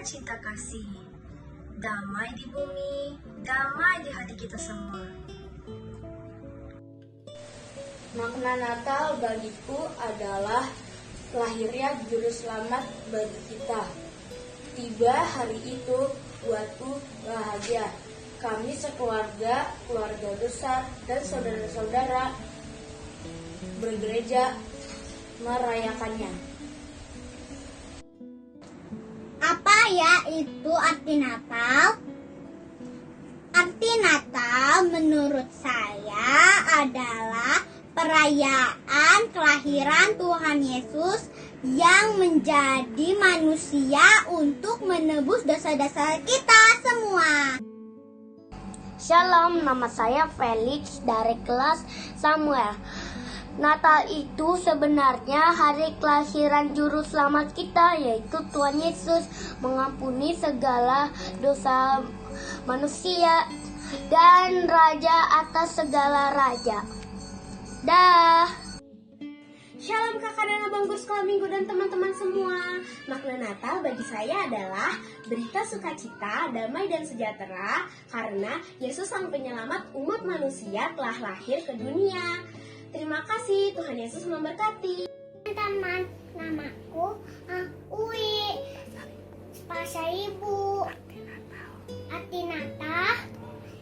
cinta kasih. Damai di bumi, damai di hati kita semua. Makna Natal bagiku adalah lahirnya Juru Selamat bagi kita. Tiba hari itu buatku bahagia. Kami sekeluarga, keluarga besar, dan saudara-saudara bergereja merayakannya. Apa ya itu arti Natal? Arti Natal menurut saya adalah perayaan kelahiran Tuhan Yesus yang menjadi manusia untuk menebus dosa-dosa kita semua. Shalom, nama saya Felix dari kelas Samuel. Natal itu sebenarnya hari kelahiran Juru Selamat kita, yaitu Tuhan Yesus, mengampuni segala dosa manusia dan Raja atas segala raja. Dah. Shalom kakak dan abang guru sekolah minggu dan teman-teman semua. Makna Natal bagi saya adalah berita sukacita, damai dan sejahtera karena Yesus sang penyelamat umat manusia telah lahir ke dunia. Terima kasih, Tuhan Yesus memberkati. Teman-teman, namaku Uwi. Bahasa Ibu. Arti Natal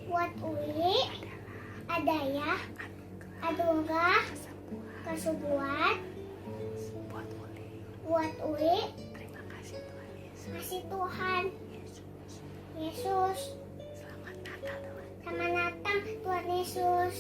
buat Uwi adalah anugerah kesubuhan buat Uwi. Terima kasih Tuhan Yesus. Kasih Tuhan Yesus. Selamat Natal Tuhan. Selamat Natal Tuhan Yesus.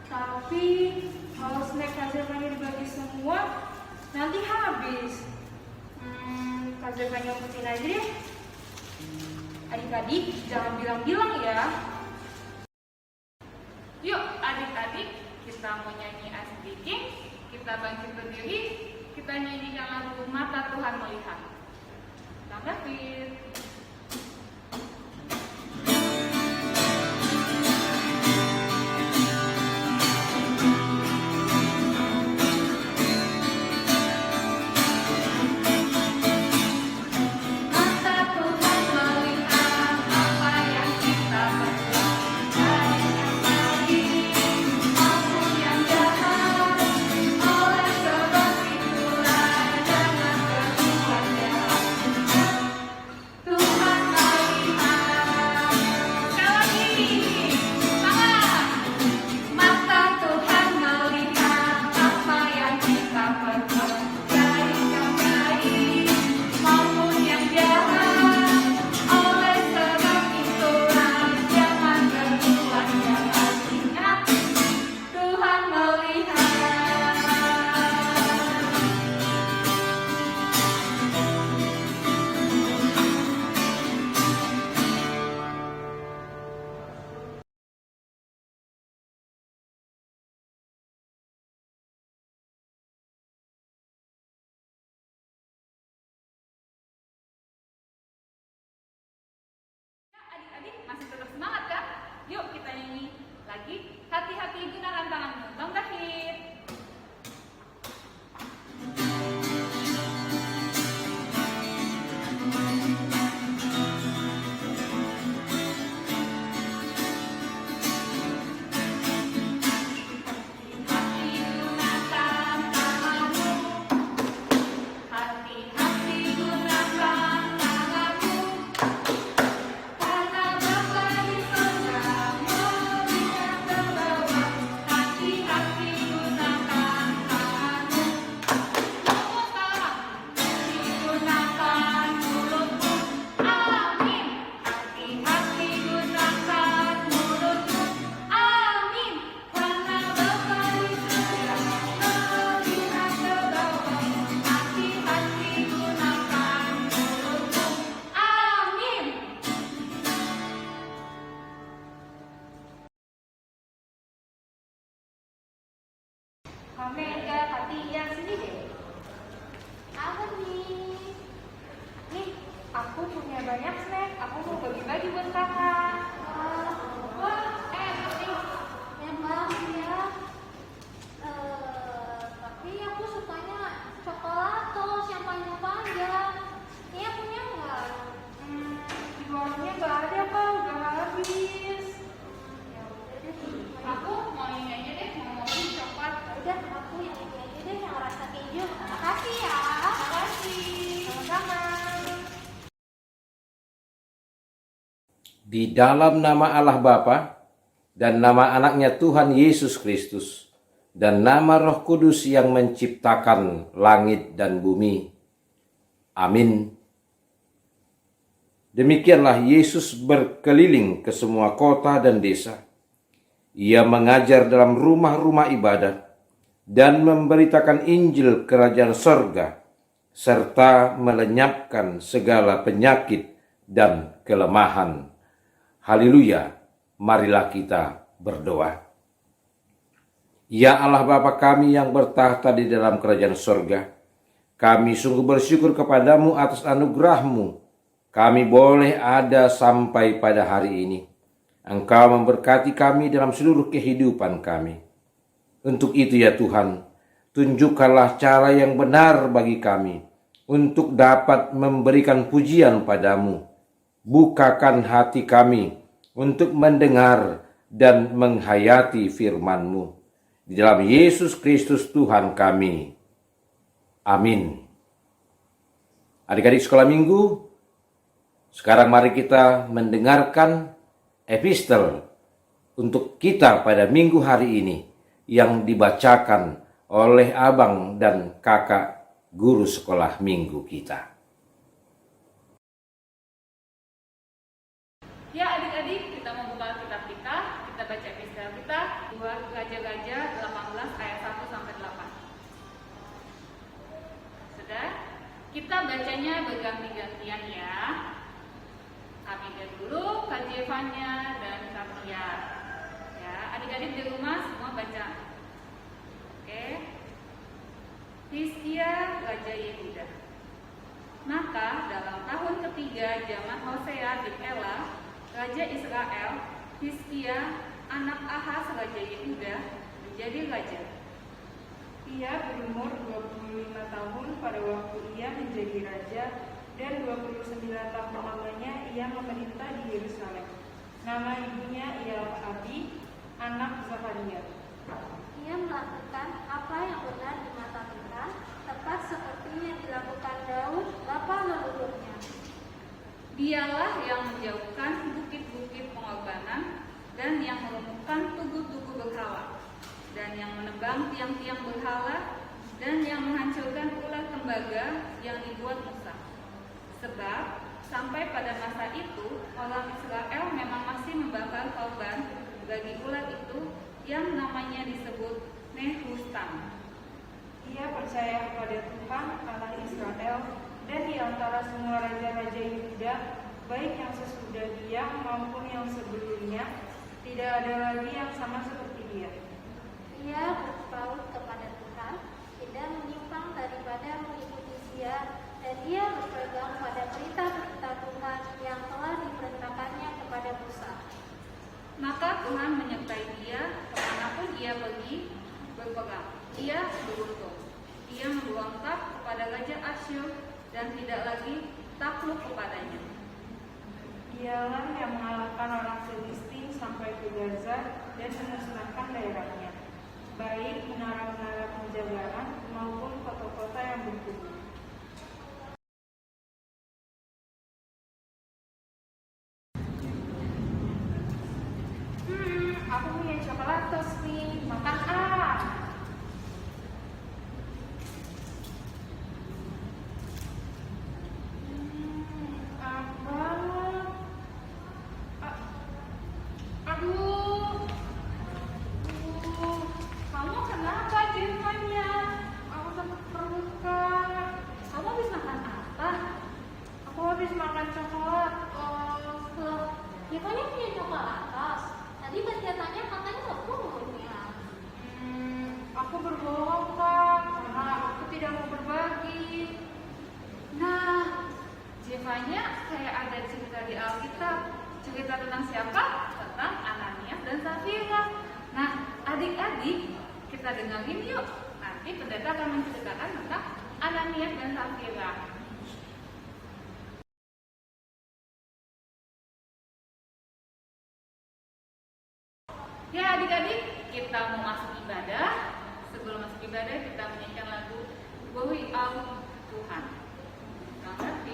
Tapi kalau snack Kak dibagi semua nanti habis. Kak Zevanya umpetin aja deh. Adik-adik jangan bilang-bilang ya. Yuk adik-adik, kita mau nyanyi As Speaking. Kita bangkit berdiri, kita nyanyikan lagu Mata Tuhan Melihat. Bang David. lagi, hati-hati gunakan tanganmu. Bang David. Mega, Katia, sini deh. Apa nih? Nih, aku punya banyak snack. Aku mau bagi-bagi buat kakak. Emang ya. Tapi aku sukanya coklatos yang panjang-panjang. Ini punya nggak? Di warungnya nggak ada kak, udah habis. Ya udah deh. Aku mau ini aja deh, mau beli coklat. Udah, aku yang ini aja deh, yang rasa keju. Makasih ya. Makasih. Sama-sama. Di dalam nama Allah Bapa dan nama anaknya Tuhan Yesus Kristus dan nama Roh Kudus yang menciptakan langit dan bumi. Amin. Demikianlah Yesus berkeliling ke semua kota dan desa. Ia mengajar dalam rumah-rumah ibadat dan memberitakan Injil Kerajaan Sorga, serta melenyapkan segala penyakit dan kelemahan. Haleluya, marilah kita berdoa. Ya Allah Bapa kami yang bertahta di dalam Kerajaan Sorga, kami sungguh bersyukur kepadamu atas anugerah-Mu. Kami boleh ada sampai pada hari ini. Engkau memberkati kami dalam seluruh kehidupan kami. Untuk itu ya Tuhan, tunjukkanlah cara yang benar bagi kami untuk dapat memberikan pujian padamu. Bukakan hati kami untuk mendengar dan menghayati firman-Mu. Di dalam Yesus Kristus Tuhan kami. Amin. Adik-adik sekolah minggu, sekarang mari kita mendengarkan epistel untuk kita pada minggu hari ini yang dibacakan oleh abang dan kakak guru sekolah minggu kita. Ya adik-adik, kita membuka kitab kita baca epistel kita 2 Raja-Raja 18 ayat 1 sampai 8. Sudah? Kita bacanya berganti-gantian ya. Abigail dulu, Kak Jevanya, dan Katia. Ya, adik-adik di rumah semua baca. Oke. Hizkia, Raja Yehuda. Maka dalam tahun ketiga zaman Hosea bin Ela, Raja Israel, Hizkia, anak Ahaz Raja Yehuda, menjadi raja. Ia berumur 25 tahun pada waktu ia menjadi raja, dan 29 tahun lamanya ia memerintah di Yerusalem. Nama ibunya ialah Abi, anak Zakaria. Ia melakukan apa yang benar di mata Tuhan, tepat seperti yang dilakukan Daud, bapa leluhurnya. Dialah yang menjauhkan bukit-bukit pengorbanan dan yang melumpuhkan tugu-tugu berhala, dan yang menebang tiang-tiang berhala, dan yang menghancurkan ular tembaga yang dibuat Musa. Sebab sampai pada masa itu orang Israel memang masih membakar korban bagi ular itu yang namanya disebut Nehustan. Ia percaya kepada Tuhan Allah Israel, dan di antara semua raja-raja Yehuda, baik yang sesudah dia maupun yang sebelumnya, tidak ada lagi yang sama seperti dia. Ia berpaut kepada Tuhan, tidak menyimpang daripada mengikuti Dia, dan ia berpegang pada perintah-perintah Tuhan yang telah diperintahkannya kepada Musa. Maka Tuhan menyertai dia berperang. Ia beruntung. Ia memberontak kepada Raja Asyur dan tidak lagi takluk kepadanya. Dialah yang mengalahkan orang Filistin sampai ke Gaza dan memusnahkan daerahnya, baik menara-menara penjagalan maupun kota-kota yang berkubu. Aku punya coklat tos nih, makan ah. Enak banget. Aduh. Kamu kenapa Jemanya? Aku sakit perut Kak. Kamu habis makan apa? Aku habis makan coklat. Jemanya punya coklat atas. Tadi pas dia tanya katanya nggak punya. Aku berbohong Kak, karena aku tidak mau berbagi. Nah, Jevanya kayak ada cerita di Alkitab. Cerita tentang siapa? Tentang Ananias dan Safira. Nah, adik-adik, kita dengerin yuk. Nanti pendeta akan menceritakan tentang Ananias dan Safira. Ya adik-adik, kita mau masuk ibadah. Sebelum masuk ibadah, kita menyanyikan lagu Glory of Tuhan. Selamat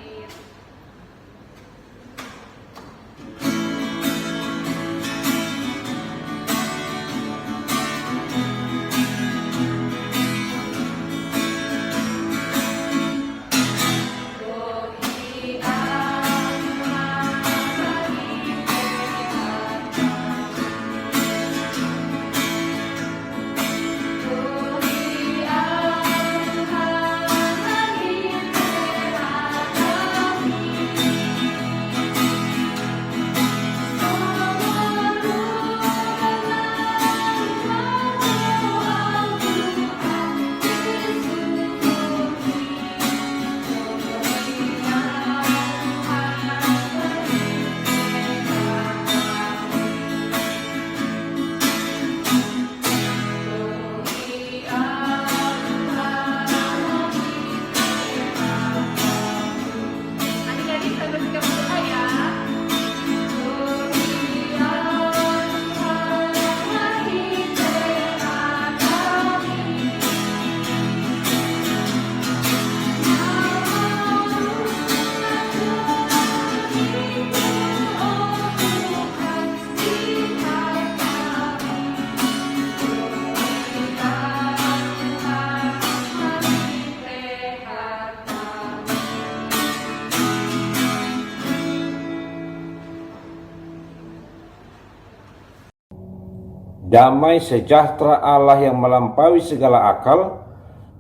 Damai sejahtera Allah yang melampaui segala akal,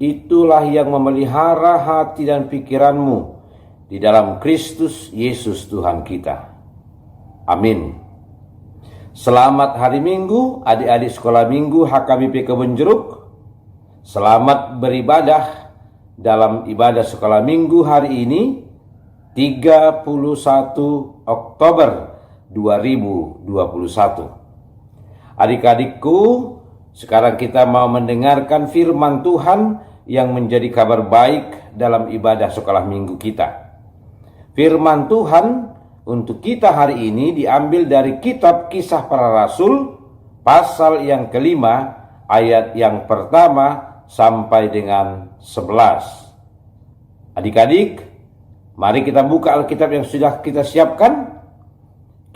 itulah yang memelihara hati dan pikiranmu di dalam Kristus Yesus Tuhan kita. Amin. Selamat hari Minggu, adik-adik sekolah Minggu HKBP Kebun Jeruk. Selamat beribadah dalam ibadah sekolah Minggu hari ini, 31 Oktober 2021. Adik-adikku, sekarang kita mau mendengarkan firman Tuhan yang menjadi kabar baik dalam ibadah sekolah minggu kita. Firman Tuhan untuk kita hari ini diambil dari kitab Kisah Para Rasul, pasal yang kelima, ayat yang pertama sampai dengan 11. Adik-adik, mari kita buka Alkitab yang sudah kita siapkan.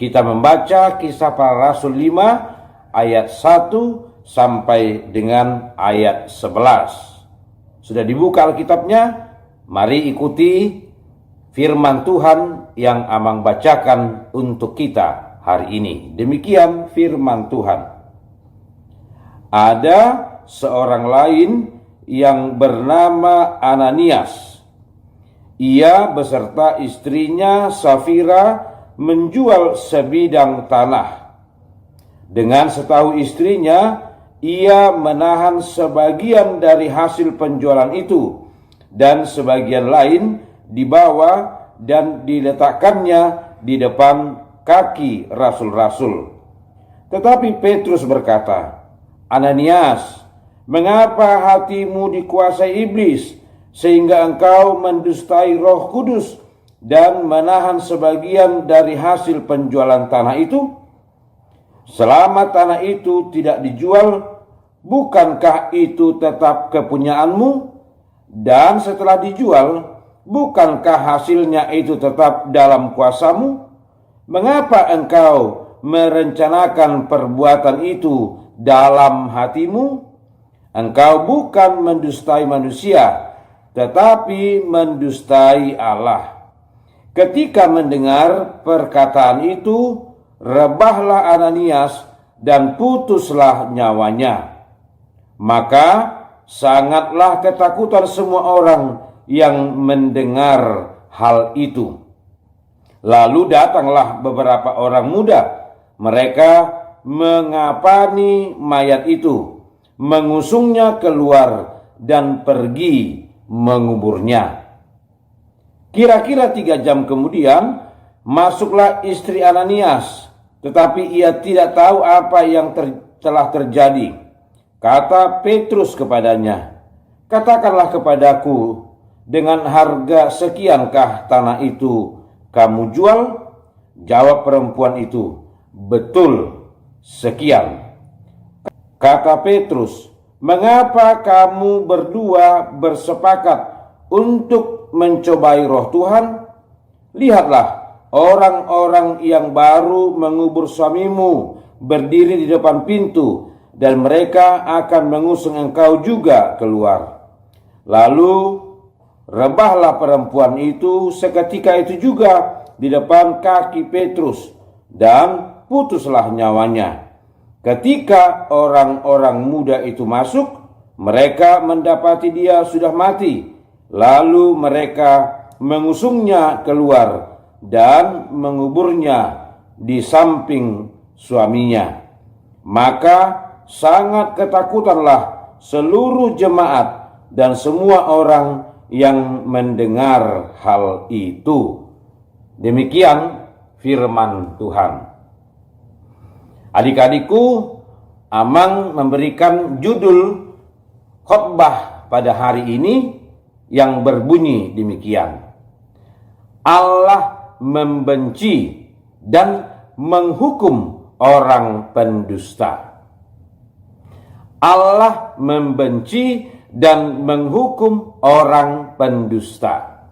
Kita membaca Kisah Para Rasul 5, ayat 1 sampai dengan ayat 11. Sudah dibuka Alkitabnya? Mari ikuti firman Tuhan yang Amang bacakan untuk kita hari ini. Demikian firman Tuhan. Ada seorang lain yang bernama Ananias. Ia beserta istrinya Safira menjual sebidang tanah. Dengan setahu istrinya, ia menahan sebagian dari hasil penjualan itu dan sebagian lain dibawa dan diletakkannya di depan kaki rasul-rasul. Tetapi Petrus berkata, "Ananias, Mengapa hatimu dikuasai iblis, sehingga engkau mendustai Roh Kudus dan menahan sebagian dari hasil penjualan tanah itu? Selama tanah itu tidak dijual, bukankah itu tetap kepunyaanmu? Dan setelah dijual, bukankah hasilnya itu tetap dalam kuasamu? Mengapa engkau merencanakan perbuatan itu dalam hatimu? Engkau bukan mendustai manusia, tetapi mendustai Allah. Ketika mendengar perkataan itu, rebahlah Ananias dan putuslah nyawanya. Maka sangatlah ketakutan semua orang yang mendengar hal itu. Lalu datanglah beberapa orang muda. Mereka mengapani mayat itu, mengusungnya keluar dan pergi menguburnya. Kira-kira 3 jam kemudian masuklah istri Ananias, tetapi ia tidak tahu apa yang telah terjadi. Kata Petrus kepadanya, "Katakanlah kepadaku, dengan harga sekiankah tanah itu kamu jual?" Jawab perempuan itu, "Betul, sekian." Kata Petrus, "Mengapa kamu berdua bersepakat untuk mencobai Roh Tuhan? Lihatlah, orang-orang yang baru mengubur suamimu berdiri di depan pintu, dan mereka akan mengusung engkau juga keluar." Lalu rebahlah perempuan itu seketika itu juga di depan kaki Petrus, dan putuslah nyawanya. Ketika orang-orang muda itu masuk, mereka mendapati dia sudah mati. Lalu mereka mengusungnya keluar dan menguburnya di samping suaminya. Maka sangat ketakutanlah seluruh jemaat dan semua orang yang mendengar hal itu. Demikian firman Tuhan. Adik-adikku, Amang memberikan judul khotbah pada hari ini yang berbunyi demikian: Allah membenci dan menghukum orang pendusta. Allah membenci dan menghukum orang pendusta.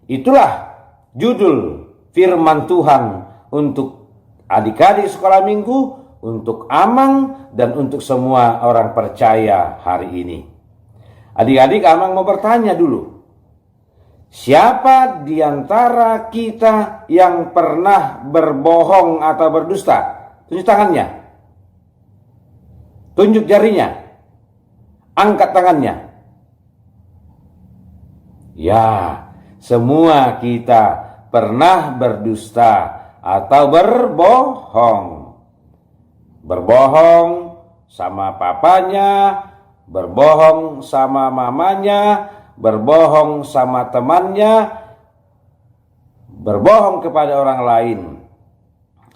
Itulah judul firman Tuhan untuk adik-adik sekolah minggu, untuk Amang, dan untuk semua orang percaya hari ini. Adik-adik, Amang mau bertanya dulu. Siapa di antara kita yang pernah berbohong atau berdusta? Tunjuk tangannya. Tunjuk jarinya. Angkat tangannya. Ya, semua kita pernah berdusta atau berbohong. Berbohong sama papanya, berbohong sama mamanya, berbohong sama temannya, berbohong kepada orang lain.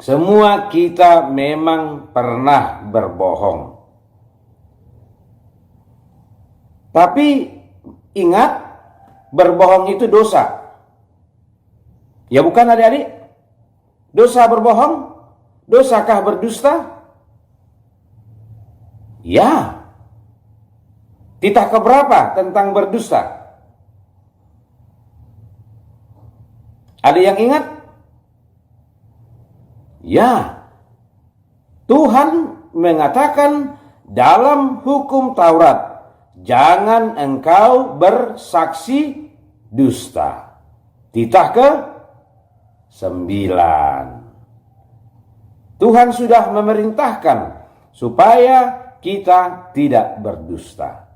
Semua kita memang pernah berbohong. Tapi ingat, berbohong itu dosa. Ya bukan adik-adik? Dosa berbohong? Dosakah berdusta? Ya. Titah keberapa tentang berdusta? Ada yang ingat? Ya. Tuhan mengatakan dalam hukum Taurat, jangan engkau bersaksi dusta. Titah ke-9. Tuhan sudah memerintahkan supaya kita tidak berdusta.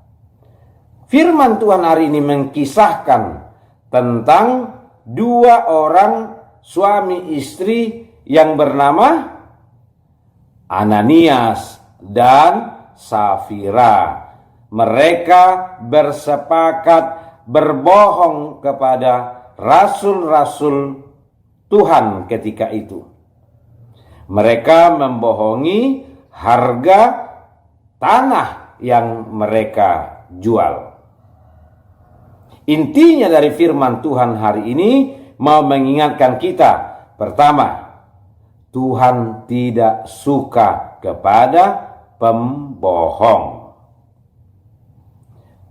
Firman Tuhan hari ini mengkisahkan tentang 2 orang suami istri yang bernama Ananias dan Safira. Mereka bersepakat berbohong kepada rasul-rasul Tuhan ketika itu. Mereka membohongi harga tanah yang mereka jual. Intinya dari firman Tuhan hari ini mau mengingatkan kita, pertama, Tuhan tidak suka kepada pembohong.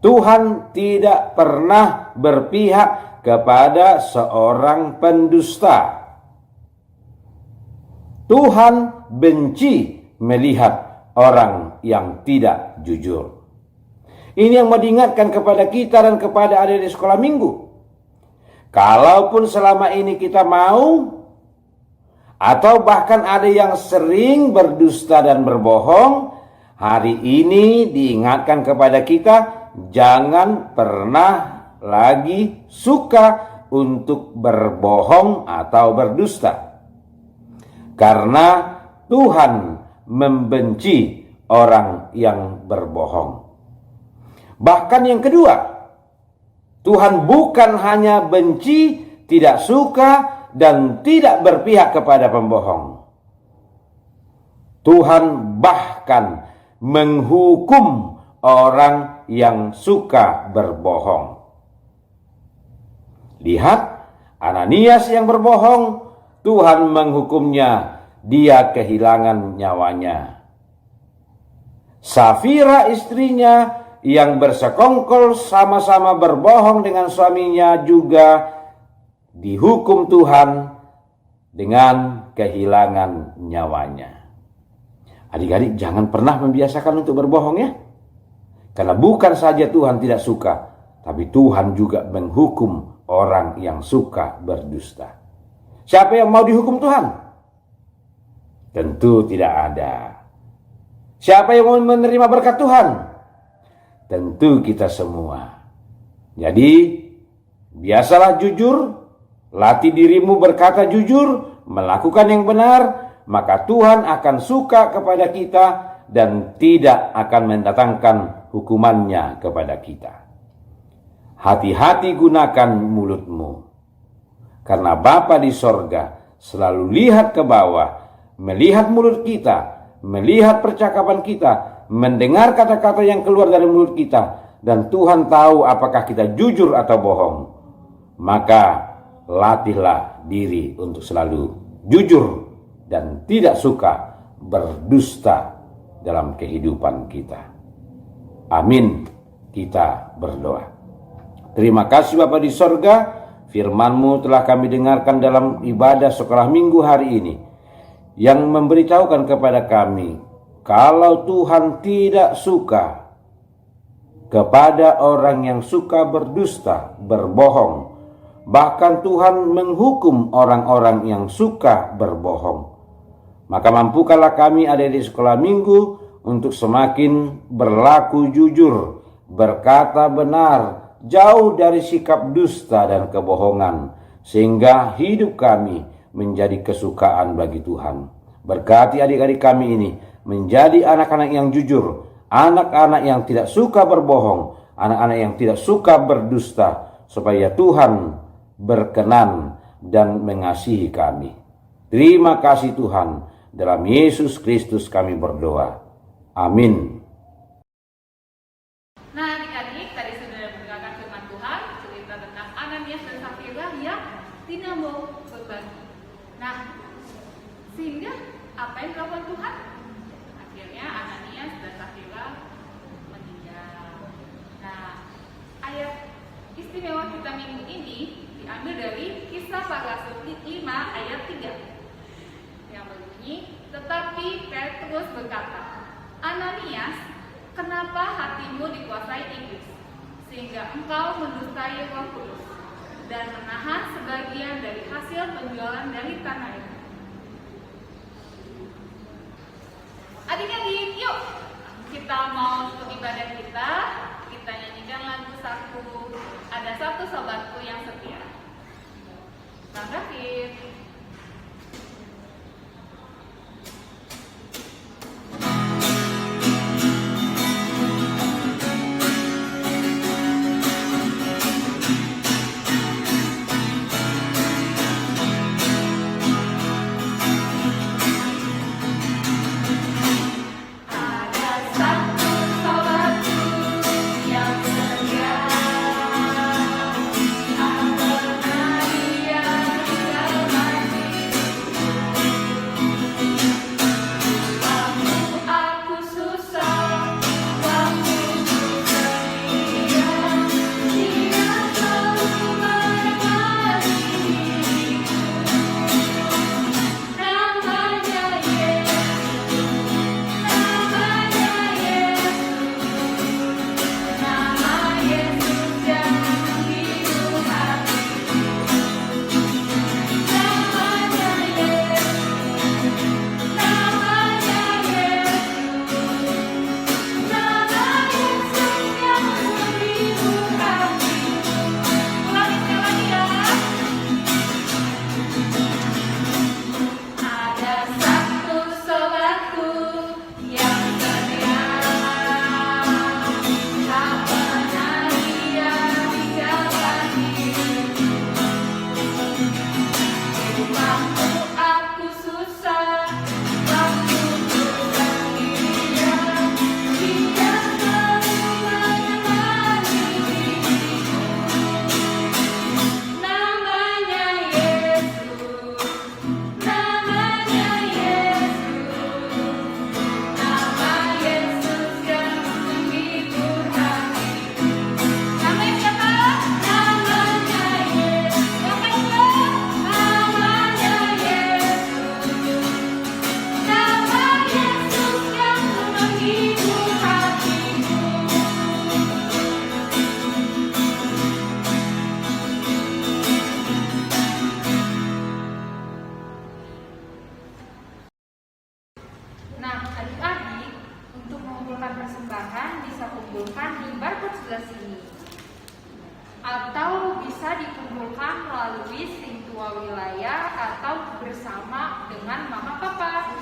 Tuhan tidak pernah berpihak kepada seorang pendusta. Tuhan benci melihat orang yang tidak jujur. Ini yang mau diingatkan kepada kita dan kepada adik-adik sekolah minggu. Kalaupun selama ini kita mau, atau bahkan ada yang sering berdusta dan berbohong, hari ini diingatkan kepada kita, jangan pernah lagi suka untuk berbohong atau berdusta. Karena Tuhan membenci orang yang berbohong. Bahkan yang kedua, Tuhan bukan hanya benci, tidak suka, dan tidak berpihak kepada pembohong. Tuhan bahkan menghukum orang yang suka berbohong. Lihat, Ananias yang berbohong, Tuhan menghukumnya, dia kehilangan nyawanya. Safira istrinya yang bersekongkol sama-sama berbohong dengan suaminya juga dihukum Tuhan dengan kehilangan nyawanya. Adik-adik, jangan pernah membiasakan untuk berbohong ya. Karena bukan saja Tuhan tidak suka, tapi Tuhan juga menghukum orang yang suka berdusta. Siapa yang mau dihukum Tuhan? Tentu tidak ada. Siapa yang mau menerima berkat Tuhan? Tentu kita semua. Jadi, biasalah jujur, latih dirimu berkata jujur, melakukan yang benar, maka Tuhan akan suka kepada kita dan tidak akan mendatangkan hukumannya kepada kita. Hati-hati gunakan mulutmu, karena Bapa di sorga selalu lihat ke bawah, melihat mulut kita, melihat percakapan kita, mendengar kata-kata yang keluar dari mulut kita, dan Tuhan tahu apakah kita jujur atau bohong. Maka latihlah diri untuk selalu jujur dan tidak suka berdusta dalam kehidupan kita. Amin. Kita berdoa. Terima kasih Bapa di sorga, firman-Mu telah kami dengarkan dalam ibadah sekolah minggu hari ini, yang memberitahukan kepada kami, kalau Tuhan tidak suka kepada orang yang suka berdusta, berbohong, bahkan Tuhan menghukum orang-orang yang suka berbohong, maka mampukanlah kami adik-adik sekolah minggu untuk semakin berlaku jujur, berkata benar, jauh dari sikap dusta dan kebohongan, sehingga hidup kami menjadi kesukaan bagi Tuhan. Berkati adik-adik kami ini menjadi anak-anak yang jujur, anak-anak yang tidak suka berbohong, anak-anak yang tidak suka berdusta, supaya Tuhan berkenan dan mengasihi kami. Terima kasih Tuhan, dalam Yesus Kristus kami berdoa. Amin. Nah adik-adik, tadi sudah mendengarkan firman Tuhan, cerita tentang Ananias dan Safira yang tidak mau berbagi. Nah, sehingga apa yang dilakukan Tuhan? Akhirnya Ananias dan Safira meninggal. Nah, ayat istimewa kita minggu ini diambil dari Kisah Para Rasul 5 ayat 3 yang berbunyi, tetapi Petrus berkata, Ananias, kenapa hatimu dikuasai iblis, sehingga engkau mendustai Roh Kudus dan menahan sebagian dari hasil penjualan dari tanah itu? Adik-adik, yuk kita mau untuk ibadah kita nyanyikan lagu satu, ada satu sobatku yang setia. Bang David. Ada satu sobat ditemukan di barcode sebelah sini. Atau bisa dikumpulkan melalui virtual wilayah atau bersama dengan mama papa.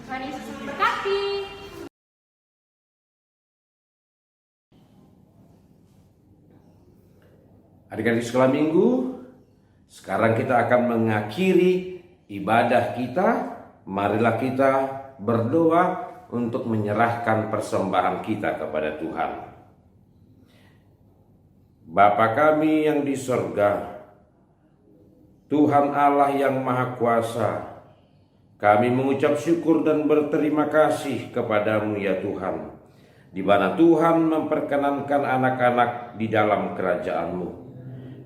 Tuhan Yesus memberkati. Adik-adik sekolah minggu, sekarang kita akan mengakhiri ibadah kita. Marilah kita berdoa untuk menyerahkan persembahan kita kepada Tuhan. Bapa kami yang di sorga, Tuhan Allah yang Maha Kuasa, kami mengucap syukur dan berterima kasih kepadamu ya Tuhan, di mana Tuhan memperkenankan anak-anak di dalam kerajaan-Mu.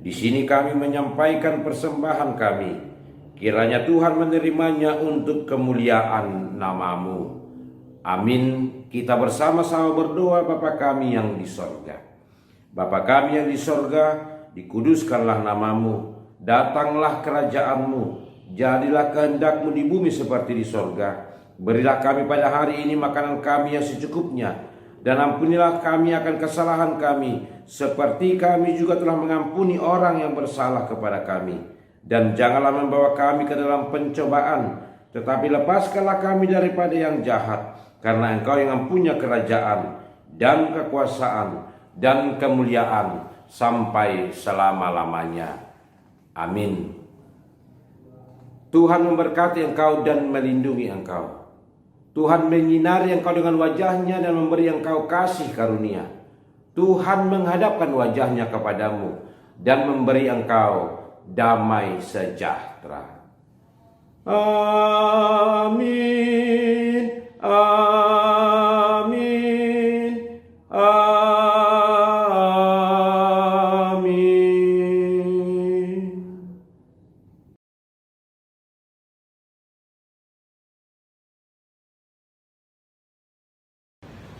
Di sini kami menyampaikan persembahan kami, kiranya Tuhan menerimanya untuk kemuliaan nama-Mu. Amin. Kita bersama-sama berdoa. Bapa kami yang di sorga, Bapa kami yang di sorga, dikuduskanlah nama-Mu, datanglah kerajaan-Mu, jadilah kehendak-Mu di bumi seperti di sorga. Berilah kami pada hari ini makanan kami yang secukupnya, dan ampunilah kami akan kesalahan kami, seperti kami juga telah mengampuni orang yang bersalah kepada kami. Dan janganlah membawa kami ke dalam pencobaan, tetapi lepaskanlah kami daripada yang jahat, karena Engkau yang mempunyai kerajaan dan kekuasaan dan kemuliaan sampai selama-lamanya. Amin. Tuhan memberkati engkau dan melindungi engkau. Tuhan menyinari engkau dengan wajahnya dan memberi engkau kasih karunia. Tuhan menghadapkan wajahnya kepadamu dan memberi engkau damai sejahtera. Amin. Amin.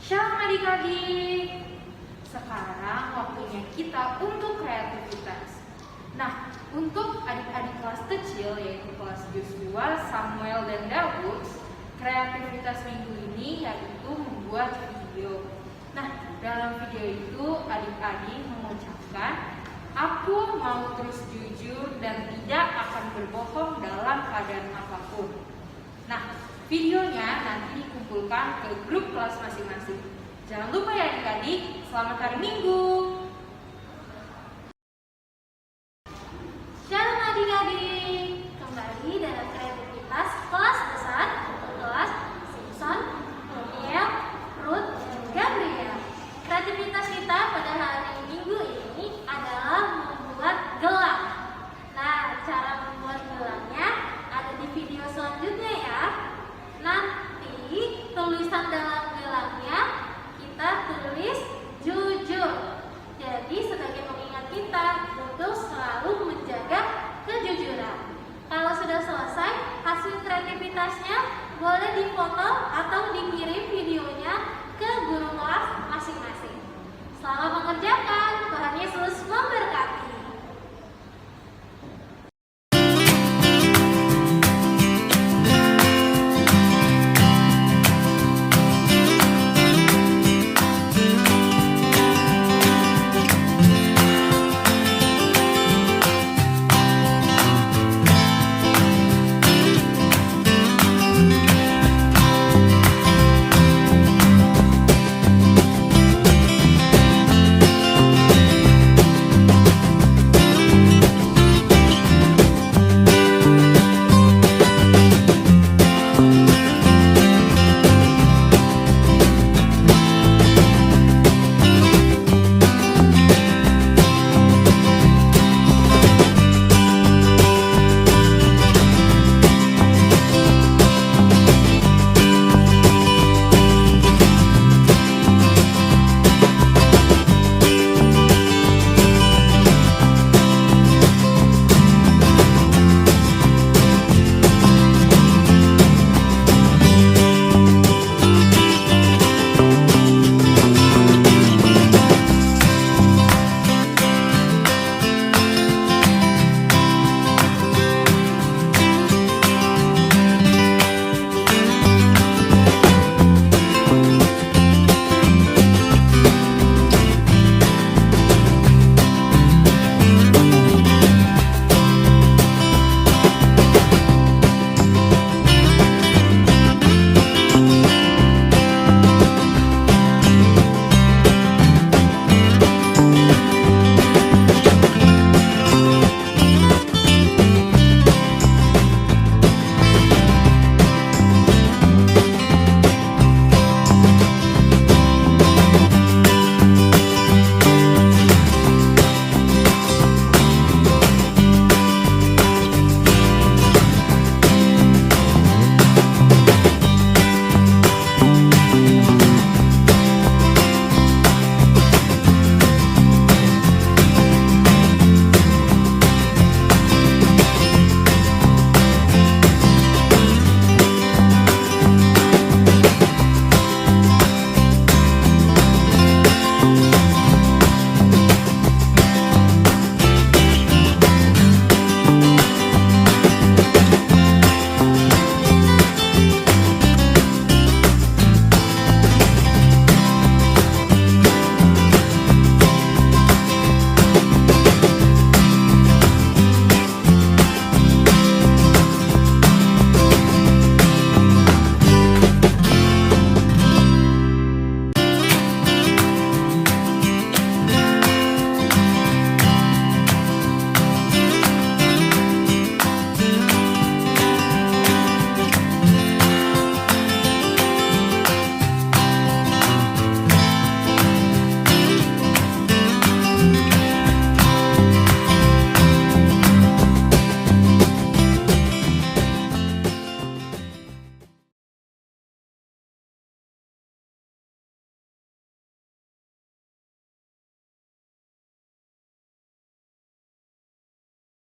Shalom adik-adik. Sekarang waktunya kita untuk kreativitas. Nah, untuk adik-adik kelas kecil yaitu kelas Joshua, Samuel, dan Daud, kreativitas minggu ini yaitu membuat video. Nah, dalam video itu adik-adik mengucapkan, aku mau terus jujur dan tidak akan berbohong dalam keadaan apapun. Nah, videonya nanti dikumpulkan ke grup kelas masing-masing. Jangan lupa ya adik-adik, selamat hari Minggu. Shalom adik-adik, kembali dalam kreativitas kelas besar, kelas Simpson, Daniel, Ruth, dan Gabriel. Kreativitas kita pada hari